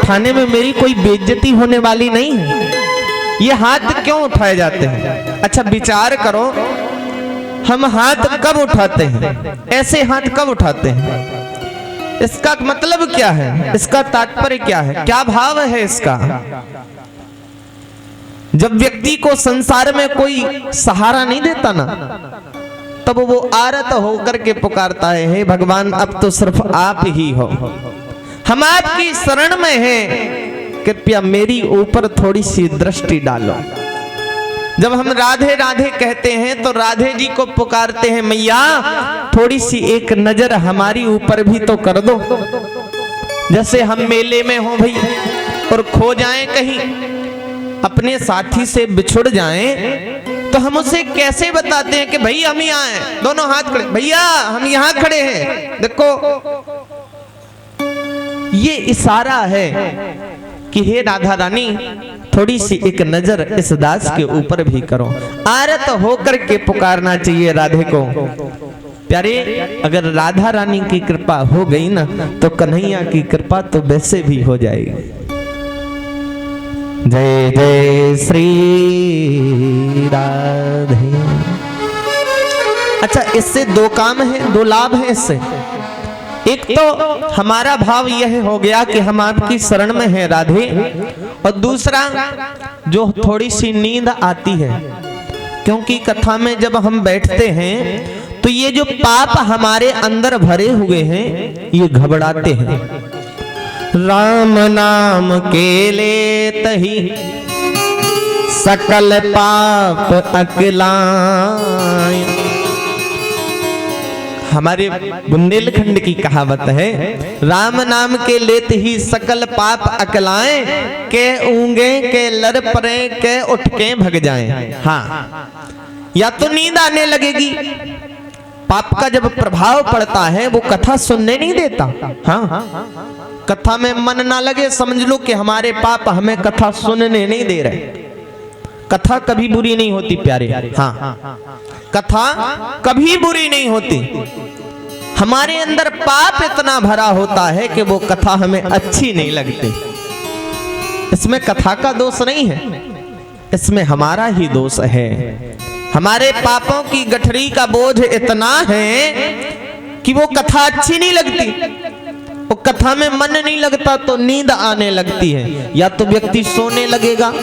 उठाने में मेरी कोई बेइज्जती होने वाली नहीं है। ये हाथ क्यों उठाए जाते हैं? अच्छा विचार करो, हम हाथ कब उठाते हैं? ऐसे हाथ कब उठाते हैं? इसका मतलब क्या है? इसका तात्पर्य क्या है? क्या भाव है इसका? जब व्यक्ति को संसार में कोई सहारा नहीं देता ना, तब वो आरत होकर के पुकारता है, हे भगवान अब तो सिर्फ आप ही हो, हम आपकी शरण में हैं, कृपया मेरी ऊपर थोड़ी सी दृष्टि डालो। जब हम राधे राधे कहते हैं तो राधे जी को पुकारते हैं, मैया थोड़ी सी एक नजर हमारी ऊपर भी तो कर दो। जैसे हम मेले में हो भाई और खो जाएं कहीं, अपने साथी से बिछुड़ जाएं, तो हम उसे कैसे बताते हैं कि भाई हम यहाँ हैं, दोनों हाथ खड़े, भैया हम यहाँ खड़े हैं, देखो। ये इशारा है कि हे राधा रानी थोड़ी सी एक नजर इस दास के ऊपर भी करो। आरत होकर के पुकारना चाहिए राधे को। प्यारे, अगर राधा रानी की कृपा हो गई ना, तो कन्हैया की कृपा तो वैसे भी हो जाएगी। जय जय श्री राधे। अच्छा, इससे दो काम है, दो लाभ है इससे। एक तो हमारा भाव यह हो गया कि हम आपकी शरण में हैं राधे, और दूसरा जो थोड़ी सी नींद आती है, क्योंकि कथा में जब हम बैठते हैं तो ये जो पाप हमारे अंदर भरे हुए हैं ये घबराते हैं। राम नाम के लेत ही सकल पाप अकलाय। हमारे बुंदेलखंड की कहावत है, राम नाम के लेत ही सकल पाप अकलाएं, के ऊंगे के लर परे के उठ के भग जाएं। हाँ, या तो नींद आने लगेगी, पाप का जब प्रभाव पड़ता है वो कथा सुनने नहीं देता। हाँ, कथा में मन ना लगे, समझ लो कि हमारे पाप हमें कथा सुनने नहीं दे रहे। कथा कभी बुरी नहीं होती प्यारे। हाँ, कथा कभी बुरी नहीं होती। हमारे अंदर पाप इतना भरा होता है कि वो कथा हमें अच्छी नहीं लगती। इसमें कथा का दोष नहीं है, इसमें हमारा ही दोष है। हमारे पापों की गठरी का बोझ इतना है कि वो कथा अच्छी नहीं लगती। वो कथा में मन नहीं लगता तो नींद आने लगती है। या तो व्यक्ति सोने लगेगा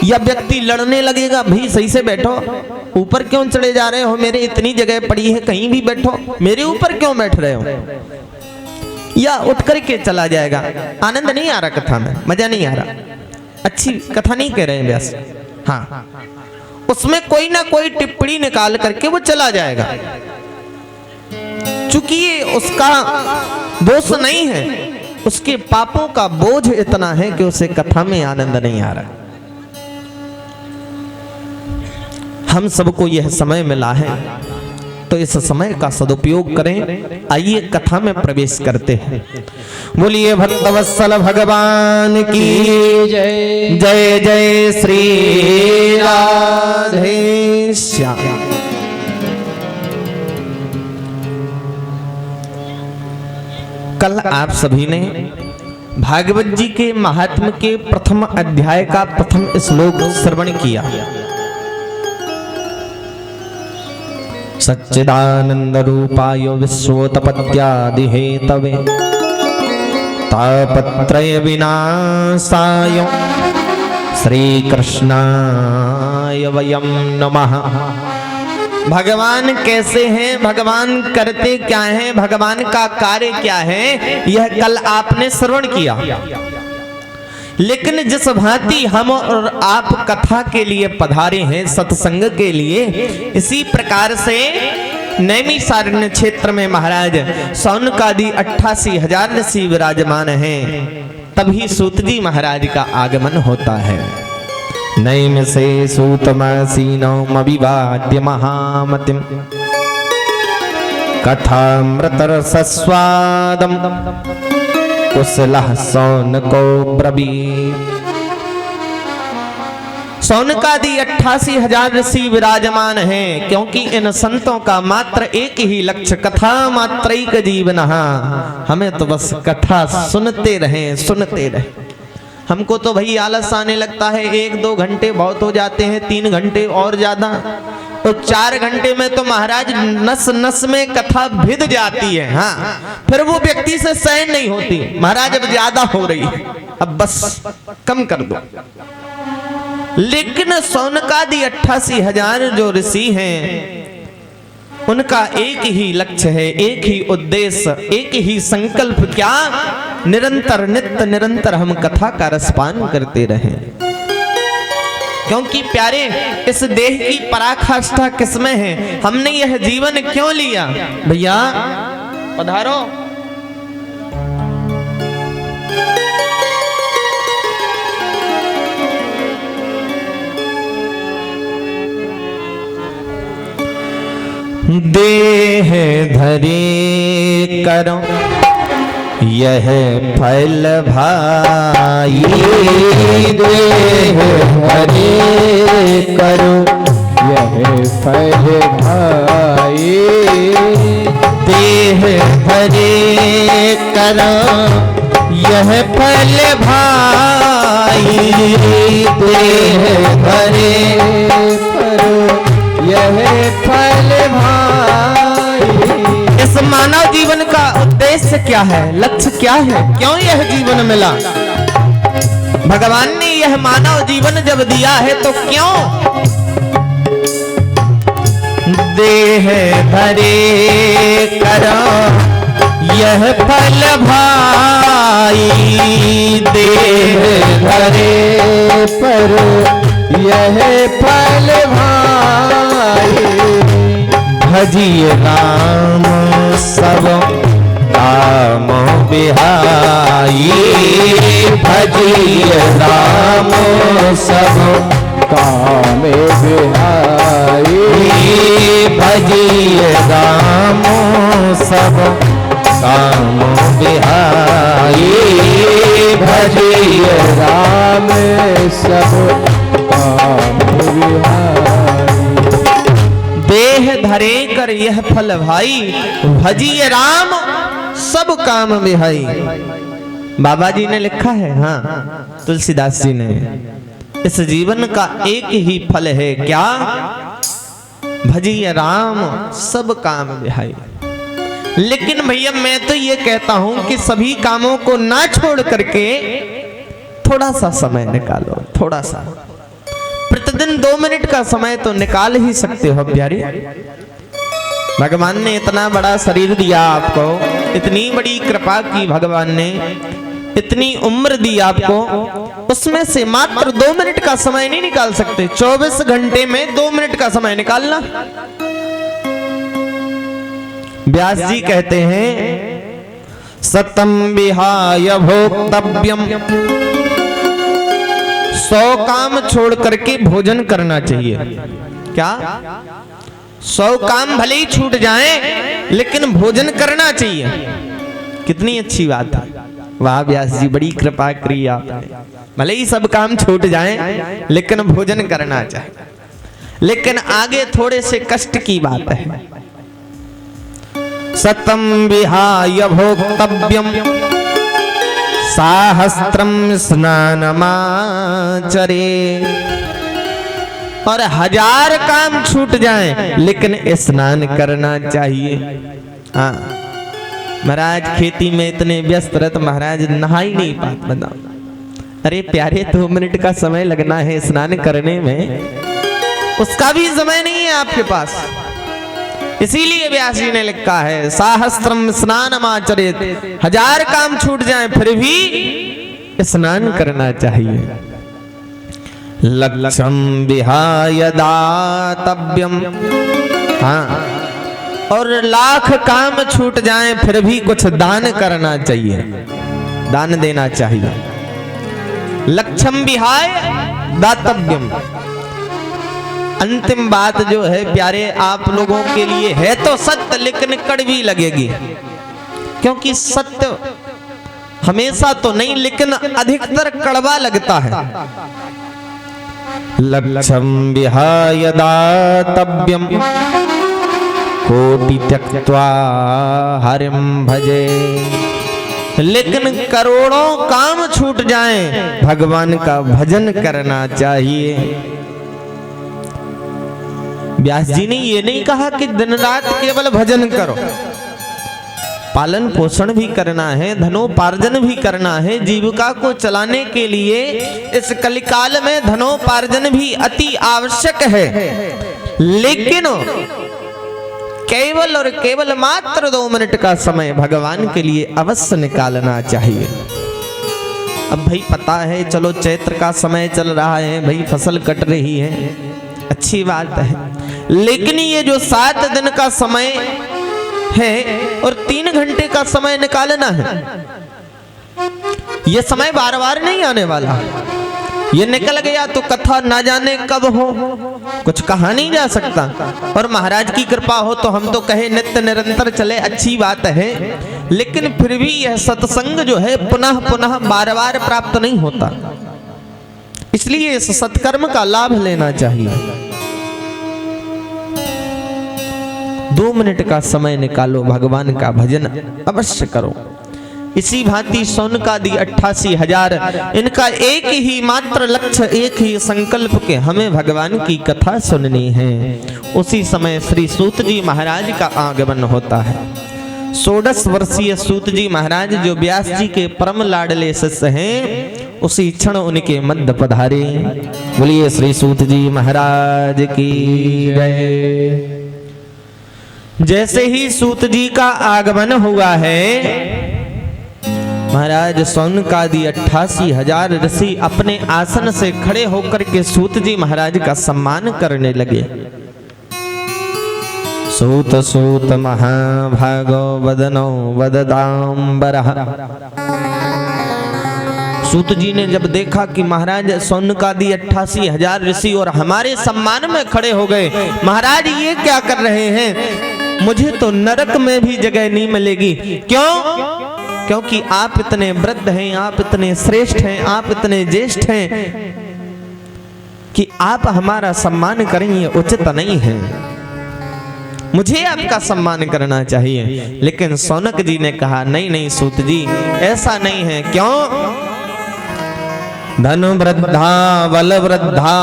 या व्यक्ति लड़ने लगेगा, भाई सही से बैठो, ऊपर क्यों चढ़े जा रहे हो, मेरे इतनी जगह पड़ी है, कहीं भी बैठो, मेरे ऊपर क्यों बैठ रहे हो। या उठ करके चला जाएगा। आनंद नहीं आ रहा कथा में, मजा नहीं आ रहा, अच्छी कथा नहीं कह रहे हैं व्यास। हाँ, उसमें कोई ना कोई टिप्पणी निकाल करके वो चला जाएगा। चूंकि ये उसका दोष नहीं है, उसके पापों का बोझ इतना है कि उसे कथा में आनंद नहीं आ रहा। हम सबको यह समय मिला है तो इस समय का सदुपयोग करें। आइए कथा में प्रवेश करते हैं। बोलिए भक्तवत्सल भगवान की जय। जय जय श्री राधे श्याम। कल आप सभी ने भागवत जी के महात्म्य के प्रथम अध्याय का प्रथम श्लोक श्रवण किया। सच्चिदानंद रूपाय विश्वोत्पत्त्यादि हेतवे तापत्रय विनाशाय श्री कृष्णाय वयं नमः। भगवान कैसे हैं, भगवान करते क्या हैं, भगवान का कार्य क्या है, यह कल आपने श्रवण किया। लेकिन जिस भांति हम और आप कथा के लिए पधारे हैं, सत्संग के लिए, इसी प्रकार से नैमिषारण्य क्षेत्र में महाराज सौनकादि 88,000 ऋषि विराजमान हैं। तभी सूत जी महाराज का आगमन होता है। नैमिषे सूतमासीनौ अभिवाद्य महामतिं कथामृतरसस्वादं कुशलः सौनको ब्रवीत्। सौनकादि 88,000 ऋषि विराजमान हैं, क्योंकि इन संतों का मात्र एक ही लक्ष्य, कथा मात्रैक जीवनहा, हमें तो बस कथा सुनते रहें, सुनते रहें। हमको तो भाई आलस आने लगता है, 1-2 घंटे बहुत हो जाते हैं, 3 घंटे और ज्यादा, तो 4 घंटे में तो महाराज नस नस में कथा भिद जाती है। हाँ, फिर वो व्यक्ति से सहन नहीं होती, महाराज अब ज्यादा हो रही है, अब बस कम कर दो। लेकिन सौनकादि 88,000 जो ऋषि हैं, उनका एक ही लक्ष्य है, एक ही उद्देश्य, एक ही संकल्प, क्या? निरंतर नित्य निरंतर हम कथा का रसपान करते रहें। क्योंकि प्यारे, इस देह की पराकाष्ठा किसमें है? हमने यह जीवन क्यों लिया? भैया पधारो। देह धरे करो यह फल भाई, देह धरे करो यह फल भाई, देह धरे करो यह फल भाई, देह धरे करो यह फल भाई। इस मानव जीवन का उद्देश्य क्या है? लक्ष्य क्या है? क्यों यह जीवन मिला? भगवान ने यह मानव जीवन जब दिया है तो क्यों? देह धरे करो यह फल भाई, देह धरे पर यह फल भाई, भजिय राम सब काम बिहाई, भजिय राम सब काम बिहाई, भजिय राम सब काम बिहाई, भजिय राम सब काम बिहाई। देह धरे कर यह फल भाई, भजिय राम सब काम बिहाई। बाबा जी ने लिखा है, हाँ तुलसीदास जी ने, इस जीवन का एक ही फल है, क्या? भजिय राम सब काम बिहाई। लेकिन भैया मैं तो ये कहता हूं कि सभी कामों को ना छोड़ करके थोड़ा सा समय निकालो, थोड़ा सा, प्रतिदिन 2 मिनट का समय तो निकाल ही सकते हो प्यारे। भगवान ने इतना बड़ा शरीर दिया आपको, इतनी बड़ी कृपा की भगवान ने, इतनी उम्र दी आपको, उसमें से मात्र 2 मिनट का समय नहीं निकाल सकते? 24 घंटे में 2 मिनट का समय निकालना। व्यास जी कहते हैं, सतम विहाय भोक्तव्यम, 100 काम छोड़ करके भोजन करना चाहिए। क्या? 100 काम भले ही छूट जाएं, लेकिन भोजन करना चाहिए। कितनी अच्छी बात है, वाह व्यास जी बड़ी कृपा करी आपने। भले ही सब काम छूट जाएं, लेकिन भोजन करना चाहिए। लेकिन आगे थोड़े से कष्ट की बात है। सतम विहाय भोक्तव्यम साहस्त्रम स्नानमाचरे, और 1000 काम छूट जाएं, लेकिन स्नान करना चाहिए। हाँ महाराज, खेती में इतने व्यस्त रहते महाराज नहा ही नहीं पाते, बताओ। अरे प्यारे 2 मिनट का समय लगना है स्नान करने में, उसका भी समय नहीं है आपके पास। इसीलिए व्यास जी ने लिखा है, साहस्त्रम स्नानमाचरेत, 1000 काम छूट जाएं फिर भी स्नान करना चाहिए। लक्ष्यम विहाय दातव्यम, हाँ, और 1,00,000 काम छूट जाएं फिर भी कुछ दान करना चाहिए, दान देना चाहिए। लक्ष्यम विहाय दातव्यम। अंतिम बात जो है प्यारे आप लोगों के लिए है तो सत्य, लेकिन कड़वी लगेगी, क्योंकि सत्य हमेशा तो नहीं, लेकिन अधिकतर कड़वा लगता है। लक्ष्यं विहाय दातव्यं कोटि त्यक्त्वा हरिं भजे। लेकिन करोड़ों काम छूट जाएं, भगवान का भजन करना चाहिए। व्यास जी ने ये नहीं कहा कि दिन रात केवल भजन करो, पालन पोषण भी करना है, धनोपार्जन भी करना है। जीविका को चलाने के लिए इस कलिकाल में धनोपार्जन भी अति आवश्यक है, लेकिन केवल और केवल मात्र 2 मिनट का समय भगवान के लिए अवश्य निकालना चाहिए। अब भाई पता है, चलो चैत्र का समय चल रहा है, भाई फसल कट रही है, अच्छी बात है, लेकिन ये जो 7 दिन का समय है और 3 घंटे का समय निकालना है, ये समय बार बार नहीं आने वाला। ये निकल गया तो कथा ना जाने कब हो, कुछ कहा नहीं जा सकता। और महाराज की कृपा हो तो हम तो कहे नित्य निरंतर चले, अच्छी बात है, लेकिन फिर भी यह सत्संग जो है पुनः पुनः बार बार प्राप्त नहीं होता, इसलिए इस सत्कर्म का लाभ लेना चाहिए। 2 मिनट का समय निकालो, भगवान का भजन अवश्य करो। इसी भांति सौनकादि 88,000, इनका एक ही मात्र लक्ष्य, एक ही संकल्प के हमें भगवान की कथा सुननी है। उसी समय श्री सूत जी महाराज का आगमन होता है। 16 वर्षीय सूत जी महाराज जो व्यास जी के परम लाडले शिष्य हैं, उसी क्षण उनके मध्य पधारे। बोलिए श्री सूत जी महाराज की जय। जैसे ही सूत जी का आगमन हुआ है, महाराज सौनकादि 88,000 ऋषि अपने आसन से खड़े होकर के सूत जी महाराज का सम्मान करने लगे। सूत सूत महाभागो वदनो वददाम्बरः। सूत जी ने जब देखा कि महाराज सौनकादि 88,000 ऋषि और हमारे सम्मान में खड़े हो गए, महाराज ये क्या कर रहे हैं, मुझे तो नरक में भी जगह नहीं मिलेगी। क्यों? क्योंकि आप इतने वृद्ध हैं, आप इतने श्रेष्ठ हैं, आप इतने ज्येष्ठ हैं कि आप हमारा सम्मान करें, ये उचित नहीं है, मुझे आपका सम्मान करना चाहिए। लेकिन सौनक जी ने कहा नहीं नहीं सूत जी, ऐसा नहीं है। क्यों? धन वृद्धा बल वृद्धा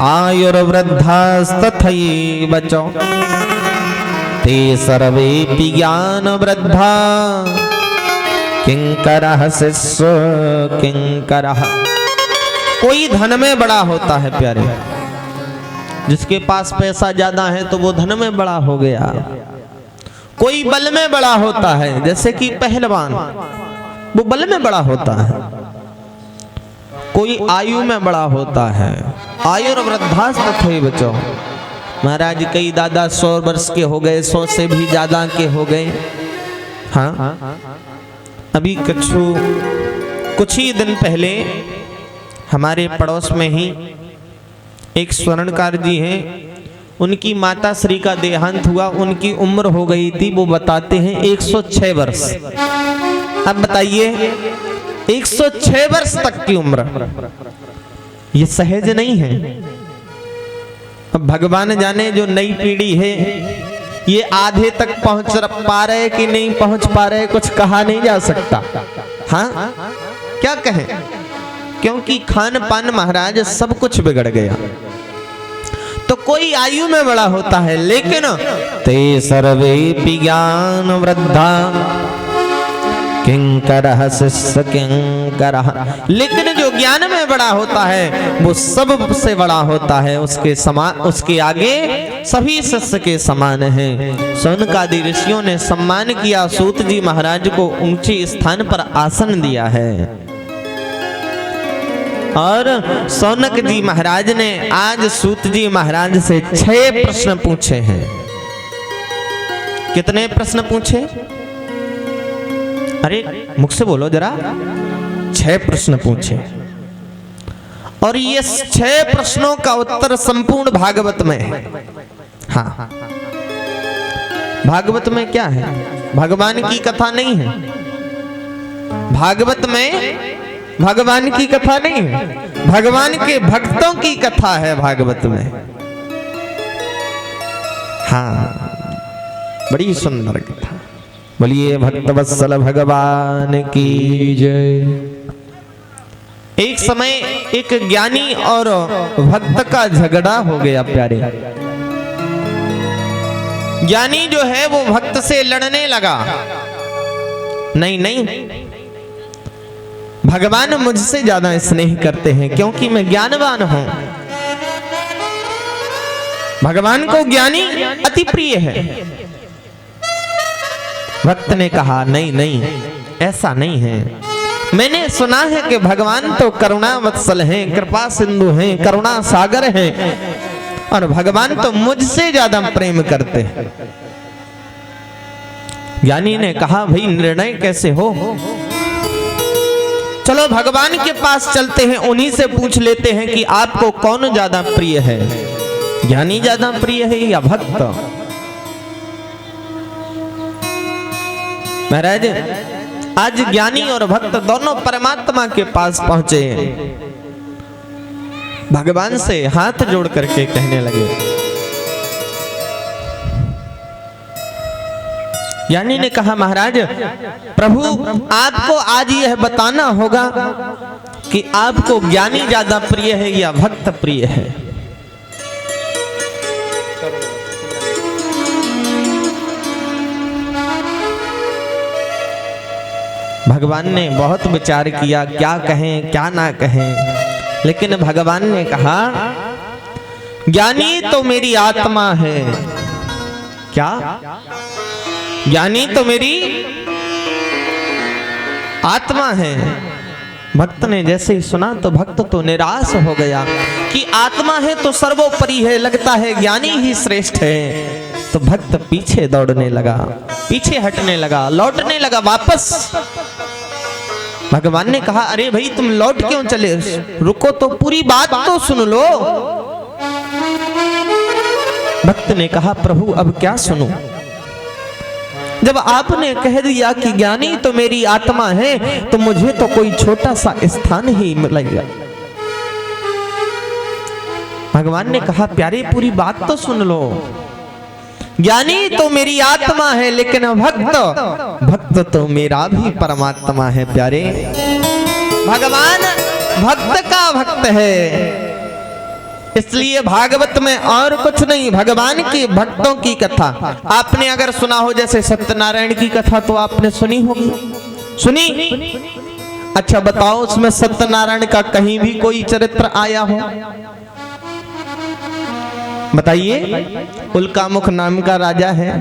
आयुर्वृद्धा तथैव च ते सर्वेपि ज्ञान वृद्धा किंकरः शिष्य किंकरः। कोई धन में बड़ा होता है प्यारे, जिसके पास पैसा ज्यादा है तो वो धन में बड़ा हो गया। कोई बल में बड़ा होता है, जैसे कि पहलवान, वो बल में बड़ा होता है। कोई आयु में बड़ा होता है, आयुर्वृद्धा तथैव च। महाराज कई दादा 100 वर्ष के हो गए, 100 से भी ज्यादा के हो गए। हाँ, अभी कुछ ही दिन पहले हमारे पड़ोस में ही एक स्वर्णकार जी हैं, उनकी माता श्री का देहांत हुआ। उनकी उम्र हो गई थी, वो बताते हैं 106 वर्ष। अब बताइए 106 वर्ष तक की उम्र, ये सहज नहीं है। अब भगवान जाने जो नई पीढ़ी है ये आधे तक पहुंच पा रहे कि नहीं पहुंच पा रहे, कुछ कहा नहीं जा सकता। हाँ, क्या कहें, क्योंकि खान पान महाराज सब कुछ बिगड़ गया। तो कोई आयु में बड़ा होता है, लेकिन ते सर्वेपि ज्ञान वृद्धा किंकरः शिष्य किंकरः। लेकिन जो ज्ञान में बड़ा होता है वो सबसे बड़ा होता है, उसके आगे सभी शिष्य के समान हैं। सौनकादि ऋषियों ने सम्मान किया, सूत जी महाराज को ऊंचे स्थान पर आसन दिया है। और सौनक जी महाराज ने आज सूत जी महाराज से 6 प्रश्न पूछे हैं। कितने प्रश्न पूछे? अरे मुख से बोलो जरा। 6 प्रश्न पूछे, और ये 6 प्रश्नों का उत्तर संपूर्ण भागवत में है। हाँ, भागवत में क्या है? भगवान की कथा नहीं है, भागवत में भगवान की कथा नहीं है, भगवान के भक्तों की कथा है भागवत में। हाँ, बड़ी सुंदर कथा। बोलिए भक्तवत्सल भगवान की जय। एक समय एक ज्ञानी और भक्त का झगड़ा हो गया प्यारे। ज्ञानी जो है वो भक्त से लड़ने लगा, नहीं नहीं, भगवान मुझसे ज्यादा स्नेह करते हैं क्योंकि मैं ज्ञानवान हूं। भगवान को ज्ञानी अति प्रिय है। भक्त ने कहा नहीं नहीं, ऐसा नहीं है। मैंने सुना है कि भगवान तो करुणा वत्सल हैं, कृपा सिंधु हैं, करुणा सागर हैं, और भगवान तो मुझसे ज्यादा प्रेम करते हैं। ज्ञानी ने कहा भाई निर्णय कैसे हो? चलो भगवान के पास चलते हैं, उन्हीं से पूछ लेते हैं कि आपको कौन ज्यादा प्रिय है, ज्ञानी ज्यादा प्रिय है या भक्त? महाराज आज ज्ञानी और भक्त दोनों परमात्मा के पास पहुंचे हैं। भगवान से हाथ जोड़ करके कहने लगे। ज्ञानी ने कहा महाराज प्रभु आपको आज यह बताना होगा कि आपको ज्ञानी ज्यादा प्रिय है या भक्त प्रिय है। भगवान ने बहुत विचार किया क्या कहें क्या ना कहें, लेकिन भगवान ने कहा ज्ञानी तो मेरी आत्मा है। क्या? ज्ञानी तो मेरी आत्मा है। भक्त ने जैसे ही सुना तो भक्त तो निराश हो गया कि आत्मा है तो सर्वोपरि है, लगता है ज्ञानी ही श्रेष्ठ है। तो भक्त पीछे दौड़ने लगा, पीछे हटने लगा, लौटने लगा वापस। भगवान ने कहा अरे भाई तुम लौट क्यों चले, रुको तो पूरी बात तो सुन लो। भक्त ने कहा प्रभु अब क्या सुनूं? जब आपने कह दिया कि ज्ञानी तो मेरी आत्मा है तो मुझे तो कोई छोटा सा स्थान ही मिलेगा। भगवान ने कहा प्यारे पूरी बात तो सुन लो। ज्ञानी तो मेरी आत्मा है लेकिन भक्त तो मेरा भी परमात्मा है प्यारे। भगवान भक्त का भक्त है, इसलिए भागवत में और कुछ नहीं, भगवान के भक्तों की कथा। आपने अगर सुना हो जैसे सत्यनारायण की कथा तो आपने सुनी होगी, सुनी? अच्छा बताओ उसमें सत्यनारायण का कहीं भी कोई चरित्र आया हो? बताइए। उल्कामुख नाम का राजा है,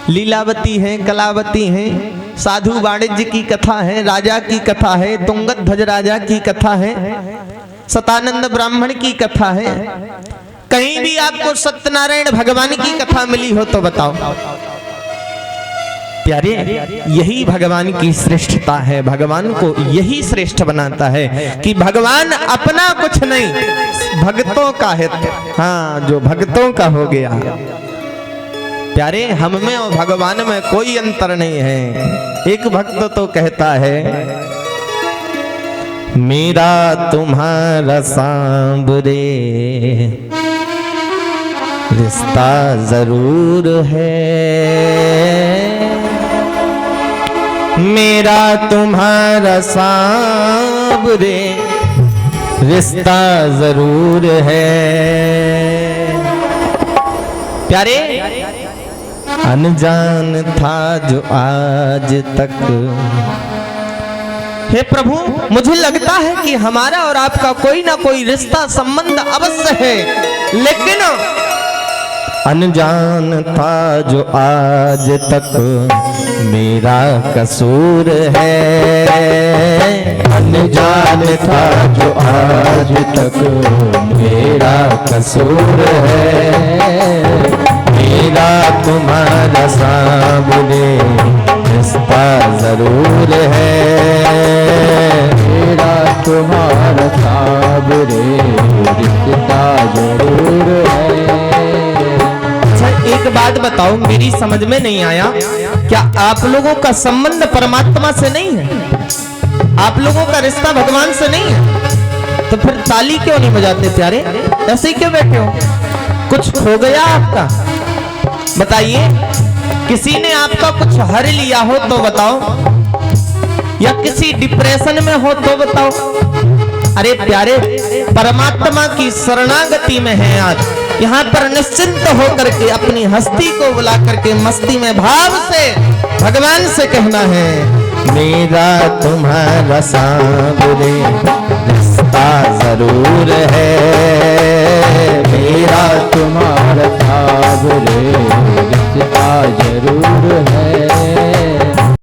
लीलावती है, कलावती है, साधु वाणिज्य की कथा है, राजा की कथा है, तुंगध्वज राजा की कथा है, सतानंद ब्राह्मण की कथा है। कहीं भी आपको सत्यनारायण भगवान की कथा मिली हो तो बताओ। प्यारे यही भगवान की श्रेष्ठता है, भगवान को यही श्रेष्ठ बनाता है कि भगवान अपना कुछ नहीं भक्तों का है। हाँ जो भक्तों का हो गया। प्यारे हम में और भगवान में कोई अंतर नहीं है। एक भक्त तो कहता है मेरा तुम्हारा सांवरे रिश्ता जरूर है, मेरा तुम्हारा सांवरे रिश्ता जरूर है। प्यारे अनजान था जो आज तक, हे प्रभु मुझे लगता है कि हमारा और आपका कोई ना कोई रिश्ता संबंध अवश्य है, लेकिन अनजान था जो आज तक मेरा कसूर है। अनजान था जो आज तक मेरा कसूर है, मेरा तुम्हारा सामने रिश्ता जरूर है, मेरा तुम्हारा सामने रिश्ता जरूर है। एक एक बात बताओ, मेरी समझ में नहीं आया, क्या आप लोगों का संबंध परमात्मा से नहीं है? आप लोगों का रिश्ता भगवान से नहीं है? तो फिर ताली क्यों नहीं बजाते प्यारे? ऐसे ही क्यों बैठे हो? कुछ खो गया आपका? बताइए, किसी ने आपका कुछ हर लिया हो तो बताओ, या किसी डिप्रेशन में हो तो बताओ। अरे प्यारे, परमात्मा की शरणागति में है आज, यहाँ पर निश्चिंत होकर के अपनी हस्ती को बुला करके मस्ती में भाव से भगवान से कहना है, मेरा तुम्हारा सांवरे रिश्ता जरूर है,